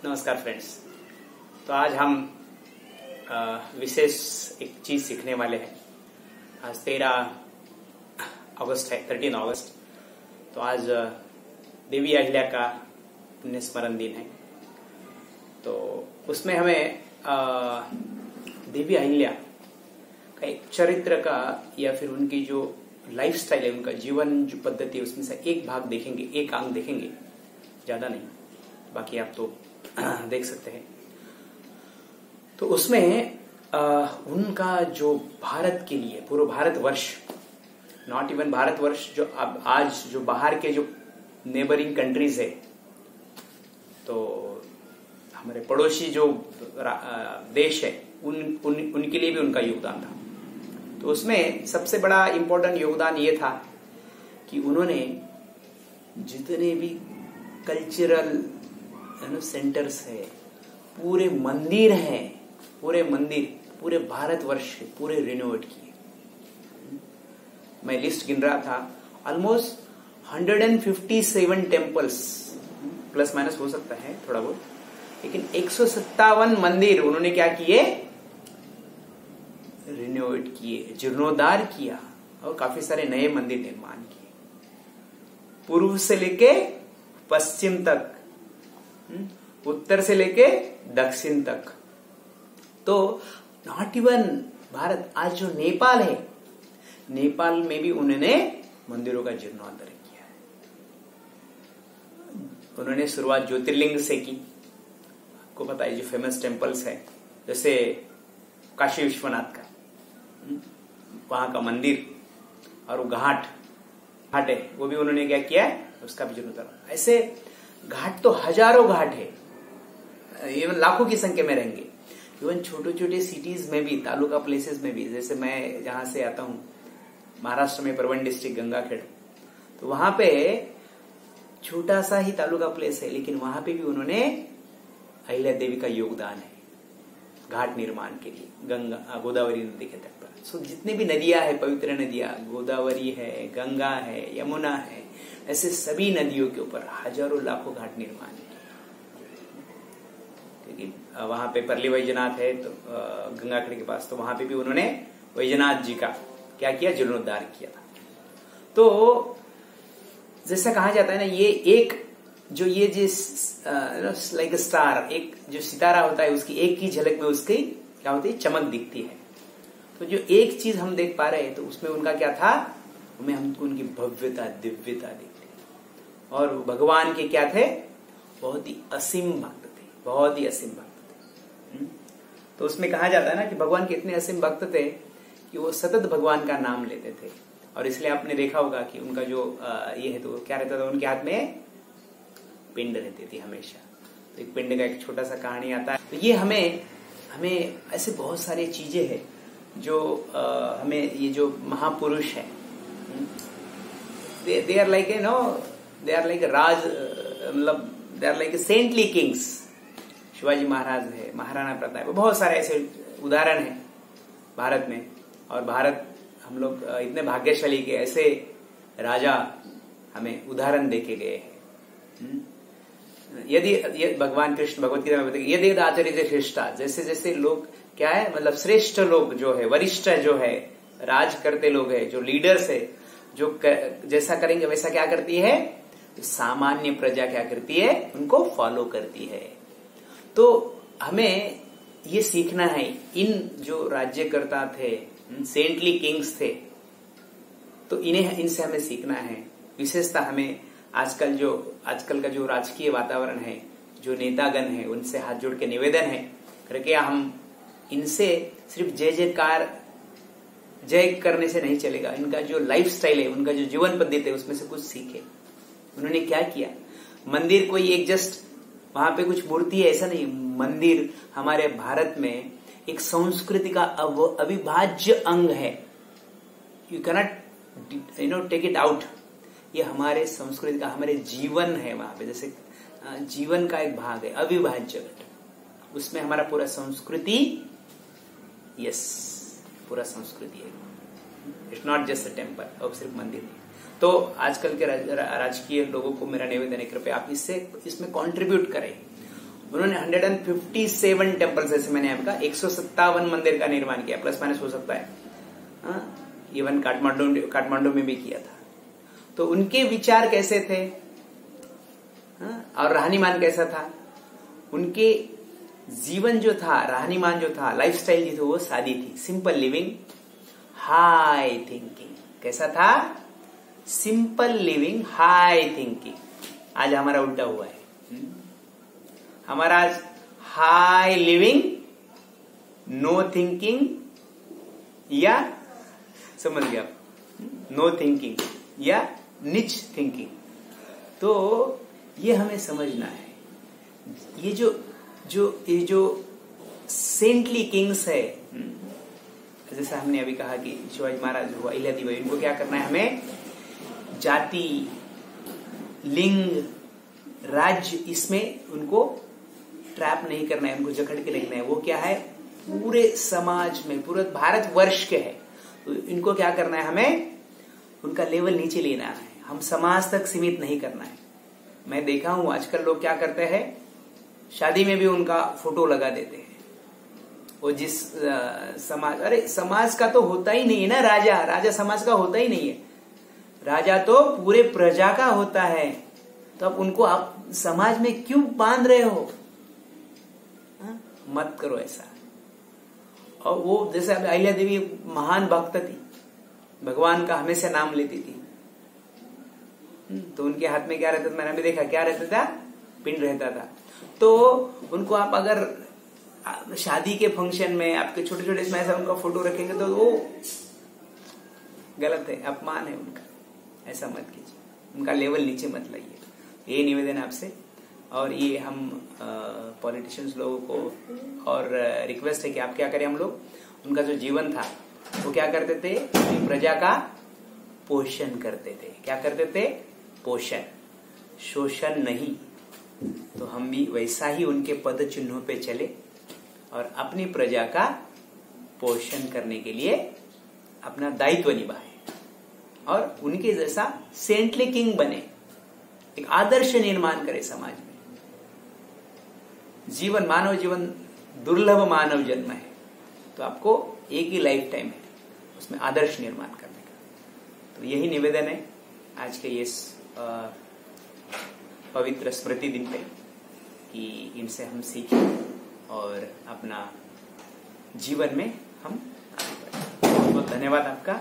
नमस्कार फ्रेंड्स। तो आज हम विशेष एक चीज सीखने वाले हैं। आज 13 अगस्त है, 13 अगस्त। तो आज देवी अहिल्या का पुण्य स्मरण दिन है। तो उसमें हमें देवी अहिल्या का एक चरित्र का या फिर उनकी जो लाइफस्टाइल है, उनका जीवन जो पद्धति है, उसमें से एक भाग देखेंगे, एक अंग देखेंगे, ज्यादा नहीं, बाकी आप तो देख सकते हैं। तो उसमें उनका जो भारत के लिए, पूरा भारतवर्ष, नॉट इवन भारतवर्ष, जो अब आज जो बाहर के जो नेबरिंग कंट्रीज है, तो हमारे पड़ोसी जो देश है, उनके लिए भी उनका योगदान था। तो उसमें सबसे बड़ा इंपॉर्टेंट योगदान ये था कि उन्होंने जितने भी कल्चरल सेंटर्स है, पूरे मंदिर है, पूरे भारतवर्ष के पूरे रिनोवेट किए। मैं लिस्ट गिन रहा था, ऑलमोस्ट 157 टेम्पल्स, प्लस माइनस हो सकता है थोड़ा बहुत, लेकिन 157 मंदिर उन्होंने क्या किए, रिनोवेट किए, जीर्णोद्धार किया और काफी सारे नए मंदिर निर्माण किए, पूर्व से लेके पश्चिम तक, उत्तर से लेके दक्षिण तक। तो नॉट इवन भारत, आज जो नेपाल है, नेपाल में भी उन्होंने मंदिरों का जीर्णोद्धार किया है। उन्होंने शुरुआत ज्योतिर्लिंग से की। आपको पता है जो फेमस टेम्पल्स है, जैसे काशी विश्वनाथ का, वहां का मंदिर और वो घाट है, वो भी उन्होंने क्या किया, उसका भी जीर्णोद्धार। ऐसे घाट तो हजारों घाट है, इवन लाखों की संख्या में रहेंगे। इवन छोटे छोटे सिटीज में भी, तालुका प्लेसेस में भी, जैसे मैं जहां से आता हूं, महाराष्ट्र में परवण डिस्ट्रिक्ट गंगाखेड़, तो वहां पे छोटा सा ही तालुका प्लेस है, लेकिन वहां पे भी उन्होंने अहिल्या देवी का योगदान है घाट निर्माण के लिए, गंगा गोदावरी नदी के तट पर। सो जितने भी नदियां है, पवित्र नदियां, गोदावरी है, गंगा है, यमुना है, ऐसे सभी नदियों के ऊपर हजारों लाखों घाट निर्माण किए। क्योंकि वहां पे परली वैजनाथ है, तो गंगाखेड़ के पास, तो वहां पे भी उन्होंने वैजनाथ जी का क्या किया, जीर्णोद्धार किया था। तो जैसा कहा जाता है ना, ये एक जो ये जिस लाइक स्टार, एक जो सितारा होता है, उसकी एक की झलक में उसकी क्या होती है, चमक दिखती है। तो जो एक चीज हम देख पा रहे हैं, तो उसमें उनका क्या था, हमें हमको उनकी भव्यता, दिव्यता दिखती। और भगवान के क्या थे, बहुत ही असीम भक्त थे, बहुत ही असीम भक्त थे। तो उसमें कहा जाता है ना कि भगवान के इतने असीम भक्त थे कि वो सतत भगवान का नाम लेते थे। और इसलिए आपने देखा होगा कि उनका जो ये है, तो क्या रहता था, उनके हाथ में पिंड रहती थी हमेशा। तो एक पिंड का एक छोटा सा कहानी आता है। तो ये हमें ऐसे बहुत सारी चीजें हैं जो हमें, ये जो महापुरुष है, they are like, they are like राज, मतलब they are like saintly kings। Shivaji Maharaj है, महाराणा प्रताप, बहुत सारे ऐसे उदाहरण हैं भारत में। और भारत, हम लोग इतने भाग्यशाली के ऐसे राजा हमें उदाहरण देके गए हैं। यदि भगवान कृष्ण भगवत गीता में बताते, यदि आचरित श्रेष्ठा, जैसे जैसे लोग क्या है, मतलब श्रेष्ठ लोग जो है, वरिष्ठ जो है, राज करते लोग है, जो लीडर्स है, जो जैसा करेंगे वैसा क्या करती है, सामान्य प्रजा क्या करती है, उनको फॉलो करती है। तो हमें ये सीखना है, इन जो राज्यकर्ता थे, सेंटली किंग्स थे, तो इनसे हमें सीखना है। विशेषता हमें आजकल का जो राजकीय वातावरण है, जो नेतागण है, उनसे हाथ जोड़ के निवेदन है, कृपया हम इनसे सिर्फ जय करने से नहीं चलेगा। इनका जो लाइफस्टाइल है, उनका जो जीवन पद्धति है, उसमें से कुछ सीखे। उन्होंने क्या किया, मंदिर कोई एक जस्ट वहां पे कुछ मूर्ति है ऐसा नहीं, मंदिर हमारे भारत में एक संस्कृति का अविभाज्य अंग है। You cannot take it out. ये हमारे संस्कृति का, हमारे जीवन है, वहां पे जैसे जीवन का एक भाग है, अविभाज्य घटक। उसमें हमारा पूरा संस्कृति, यस, पूरा संस्कृति है। It's not just a temple, अब सिर्फ मंदिर नहीं। तो आजकल के राजकीय लोगों को मेरा निवेदन है, कृपया आप इसमें कंट्रीब्यूट करें उन्होंने 157 टेम्पल्स, जैसे मैंने आपका 157 मंदिर का निर्माण किया, प्लस माइनस हो सकता है, इवन काठमांडू में भी किया था। तो उनके विचार कैसे थे और रहनीमान कैसा था, उनके जीवन जो था, रहनीमान जो था, लाइफस्टाइल जो था, वो सादी थी, सिंपल लिविंग, हाई थिंकिंग। कैसा था? Simple living, high thinking. आज हमारा उल्टा हुआ है। हमारा आज हाई लिविंग, नो थिंकिंग, या समझ गया, नो थिंकिंग या निच थिंकिंग। तो ये हमें समझना है। ये जो सेंटली किंग्स है, जैसा हमने अभी कहा कि शिवाजी महाराज हुआ, अहिल्यादेवी, इनको क्या करना है, हमें जाति, लिंग, राज्य, इसमें उनको ट्रैप नहीं करना है, उनको जकड़ के रखना है। वो क्या है, पूरे समाज में, पूरे भारत वर्ष के है, तो इनको क्या करना है, हमें उनका लेवल नीचे लेना है, हम समाज तक सीमित नहीं करना है। मैं देखा हूं आजकल लोग क्या करते हैं, शादी में भी उनका फोटो लगा देते हैं। वो जिस समाज, अरे समाज का तो होता ही नहीं है ना, राजा समाज का होता ही नहीं है, राजा तो पूरे प्रजा का होता है। तो अब उनको आप समाज में क्यों बांध रहे हो? मत करो ऐसा। और वो जैसे अहिल्यादेवी महान भक्त थी, भगवान का हमेशा नाम लेती थी, तो उनके हाथ में क्या रहता था, मैंने भी देखा, क्या रहता था, पिंड रहता था। तो उनको आप अगर शादी के फंक्शन में, आपके छोटे छोटे इसमें ऐसा उनका फोटो रखेंगे तो वो गलत है, अपमान है उनका, ऐसा मत कीजिए, उनका लेवल नीचे मत लाइए। ये निवेदन है आपसे। और ये हम पॉलिटिशियंस लोगों को और रिक्वेस्ट है कि आप क्या करें, हम लोग, उनका जो जीवन था वो क्या करते थे, प्रजा का पोषण करते थे। क्या करते थे? पोषण, शोषण नहीं। तो हम भी वैसा ही उनके पद चिन्हों पे चले और अपनी प्रजा का पोषण करने के लिए अपना दायित्व निभाए और उनके जैसा सेंटली किंग बने, एक आदर्श निर्माण करे समाज में। जीवन, मानव जीवन दुर्लभ मानव जन्म है, तो आपको एक ही लाइफ टाइम है, उसमें आदर्श निर्माण करने का। तो यही निवेदन है आज के ये पवित्र स्मृति दिन पे, कि इनसे हम सीखें और अपना जीवन में हम आगे बढ़ें। बहुत बहुत धन्यवाद आपका।